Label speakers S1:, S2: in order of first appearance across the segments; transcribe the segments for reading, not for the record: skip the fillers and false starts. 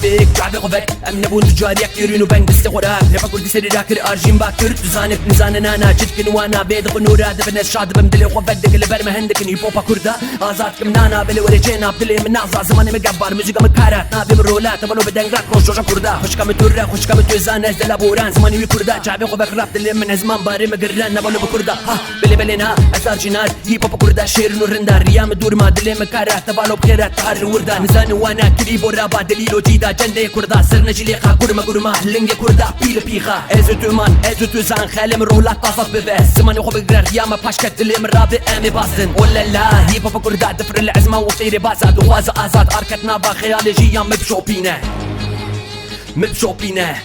S1: ليك شعبي غفك ام نبون تجاري كيرين وبنك دست غراك هبا كل سري راكر ارجين باكر تزانك نزاننا انا جدكن وانا بيد قنورا دبنس شاد بمدلي وفدك اللي برم هندك ني بوبا كردا ازات كمنانا بلي ورجينا بدلي من نازا زماني مقبر موسيقى مكارات نابي مرولات بلو بدنغات روشوشا كردا خوش كم تورا خوش كم توزان از دلابوران زماني كردا شعبي غفك راب دلي من زمان باري مقران نبلو بكردا ها بلي بلينا ازار جنات هي بوبا كردا شير نورندا ريام دور ما دلي مكارات تبالو بخيرات تهر وردا نزان وانا كريب ورابا دليلو جيدا جندي كردا سرنا جليقا قرما لنجي كردا بيل بيخا ازو تومان ازو توزان خالم رولات طاسط ببس زماني خو بقرر ياما باشكت دلي من رابي امي باسن ولا لا هي بوبا كردا دفر العزمة وطيري بازاد وغازة ازاد اركتنا با خيالي جيا مبشوبينه مبشوبينه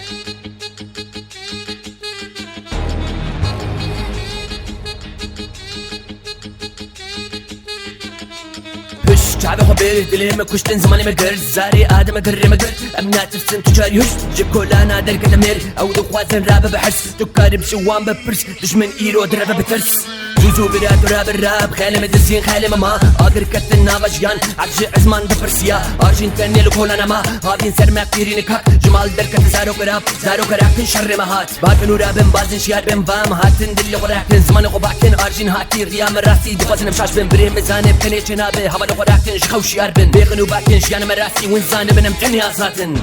S1: شعبي خبير دلي مكوشتن زماني مقر زاري آدم مقر مقر أمنا تفسن تجاري هش جيب كولانا درك دمير أو دخوازن رابا بحس تكاري بشوان ببرس دشمن إيرو درابا بترس زوزو برات وراب الراب خالي مدزين خالي ماما آقر كتنا غشيان عرجي عزمان دبرسيا آرجين تاني لكولانا ما هابين سرما كتيرين كاك جمال دركت زارو كراب زارو كراكن شر مهات باكن ورابن بازن شيار بن فام هاتن دلي وراكن زمان غباكن آرجين هاتي غيام راسي دفازن مشاش بن بريم مزاني بكني جنابي هوا وراكن خوش ياربن بيغن وباكن شيان مراسي وين زان بنم تنيا زادن